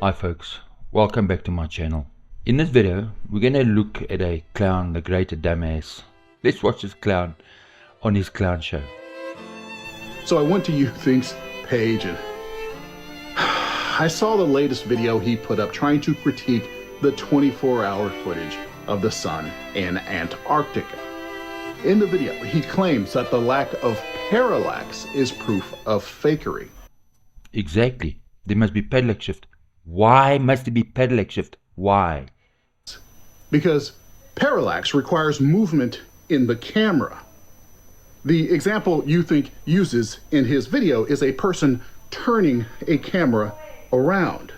Hi folks, welcome back to my channel. In this video, we're going to look at a clown, the greater dumbass. Let's watch this clown on his clown show. So I went to YouThink's page and I saw the latest video he put up trying to critique the 24-hour footage of the sun in Antarctica. In the video, he claims that the lack of parallax is proof of fakery. Exactly. There must be parallax shift. Why must there be parallax shift? Why? Because parallax requires movement in the camera. The example YouThink uses in his video is a person turning a camera around.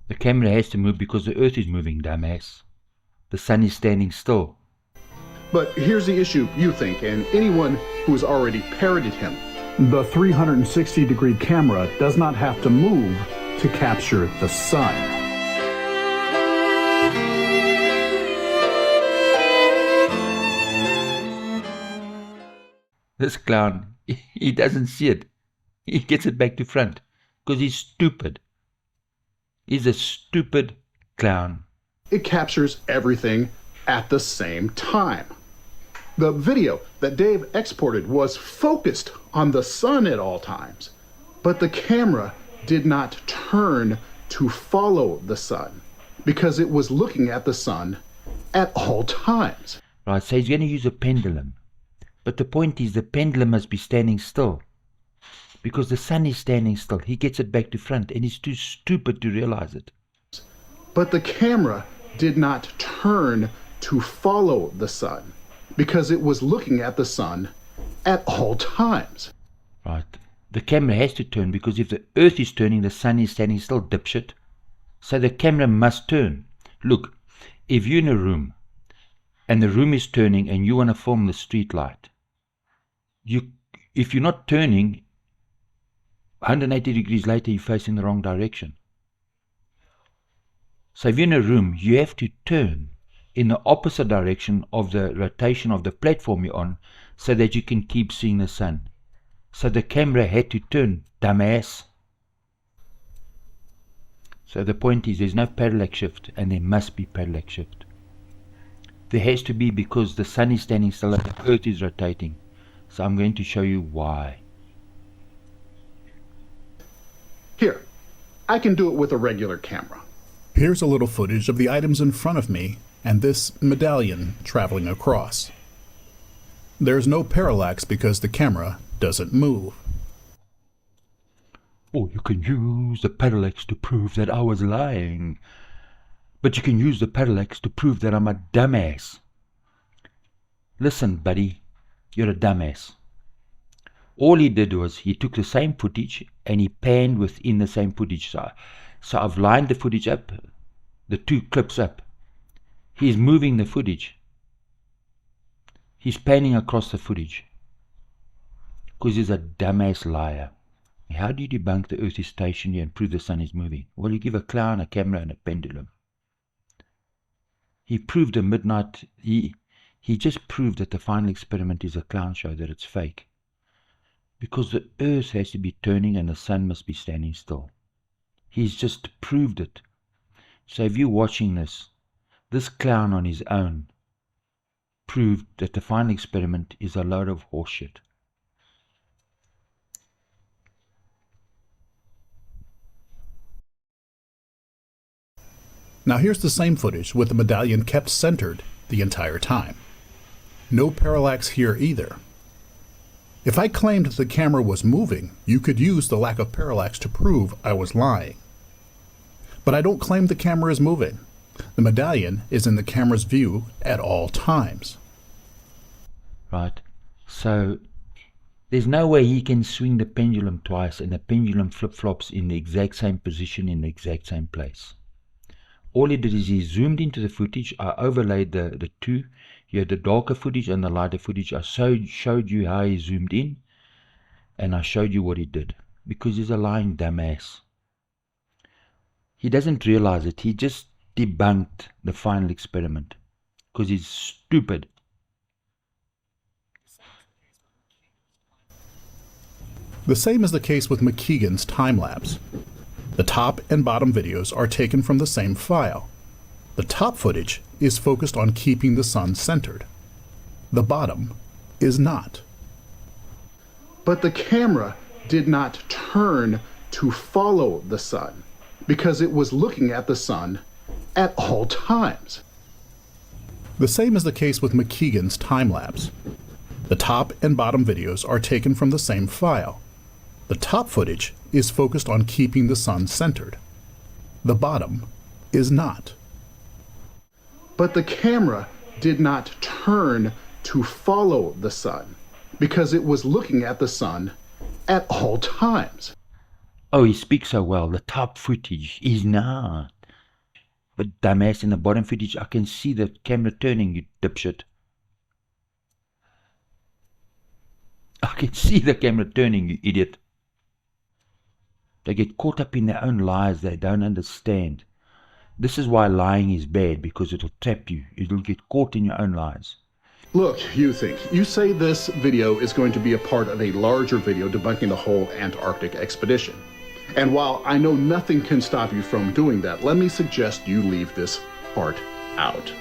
The camera has to move because the earth is moving, dumbass. The sun is standing still. But here's the issue, YouThink, and anyone who has already parroted him. The 360-degree camera does not have to move to capture the sun. This clown, he doesn't see it. He gets it back to front because he's stupid. He's a stupid clown. It captures everything at the same time. The video that Dave exported was focused on the sun at all times, but the camera did not turn to follow the sun because it was looking at the sun at all times. Right, so he's going to use a pendulum. But the point is the pendulum must be standing still. Because the sun is standing still. He gets it back to front and he's too stupid to realize it. But the camera did not turn to follow the sun because it was looking at the sun at all times. Right. The camera has to turn because if the earth is turning, the sun is standing still, dipshit. So the camera must turn. Look, if you're in a room and the room is turning and you want to film the street light, if you're not turning, 180 degrees later you're facing the wrong direction. So if you're in a room, you have to turn in the opposite direction of the rotation of the platform you're on so that you can keep seeing the sun. So the camera had to turn, dumbass. So the point is there's no parallax shift and there must be parallax shift. There has to be because the sun is standing still and the earth is rotating. So I'm going to show you why. Here, I can do it with a regular camera. Here's a little footage of the items in front of me and this medallion traveling across. There's no parallax because the camera doesn't move. Oh, you can use the parallax to prove that I was lying. But you can use the parallax to prove that I'm a dumbass. Listen, buddy, you're a dumbass. All he did was he took the same footage and he panned within the same footage. So I've lined the footage up, the two clips up. He's moving the footage. He's panning across the footage. Because he's a dumbass liar. How do you debunk the earth is stationary and prove the sun is moving? Well, you give a clown a camera and a pendulum. He proved a midnight, he just proved that the final experiment is a clown show, that it's fake. Because the earth has to be turning and the sun must be standing still. He's just proved it. So if you're watching this clown on his own proved that the final experiment is a load of horseshit. Now here's the same footage with the medallion kept centered the entire time. No parallax here either. If I claimed the camera was moving, you could use the lack of parallax to prove I was lying. But I don't claim the camera is moving. The medallion is in the camera's view at all times. Right. So there's no way he can swing the pendulum twice and the pendulum flip-flops in the exact same position in the exact same place. All he did is he zoomed into the footage. I overlaid the two. You had the darker footage and the lighter footage. I showed you how he zoomed in and I showed you what he did. Because he's a lying dumbass. He doesn't realize it. He just debunked the final experiment. Because he's stupid. The same is the case with McKeegan's time-lapse. The top and bottom videos are taken from the same file. The top footage is focused on keeping the sun centered. The bottom is not. But the camera did not turn to follow the sun because it was looking at the sun at all times. The same is the case with McKeegan's time-lapse. The top and bottom videos are taken from the same file. The top footage is focused on keeping the sun centered. The bottom is not. But the camera did not turn to follow the sun because it was looking at the sun at all times. Oh, he speaks so well. The top footage is not. But dumbass, in the bottom footage, I can see the camera turning, you dipshit. I can see the camera turning, you idiot. They get caught up in their own lies they don't understand. This is why lying is bad, because it'll trap you. It'll get caught in your own lies. Look, you say this video is going to be a part of a larger video debunking the whole Antarctic expedition. And while I know nothing can stop you from doing that, let me suggest you leave this part out.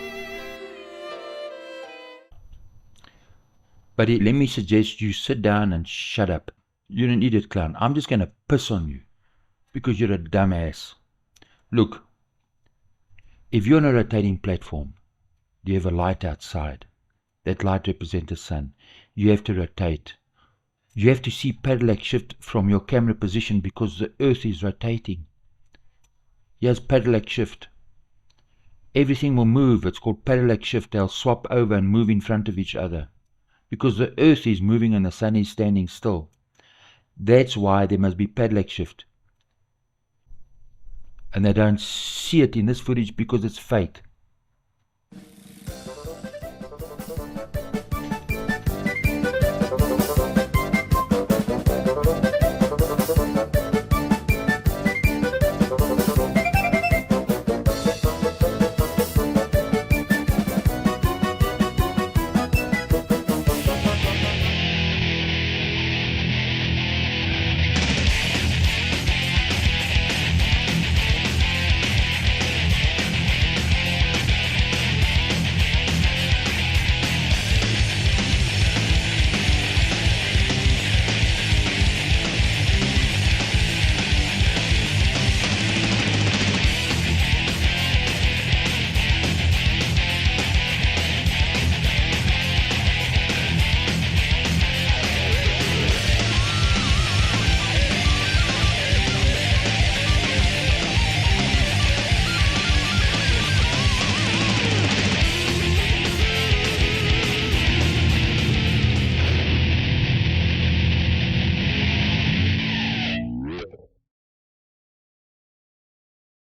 Buddy, let me suggest you sit down and shut up. You're an idiot clown. I'm just going to piss on you because you're a dumbass. Look, if you're on a rotating platform, you have a light outside. That light represents the sun. You have to rotate. You have to see parallax shift from your camera position because the earth is rotating. Here's parallax shift. Everything will move. It's called parallax shift. They'll swap over and move in front of each other because the earth is moving and the sun is standing still. That's why there must be parallax shift. And they don't see it in this footage because it's fake.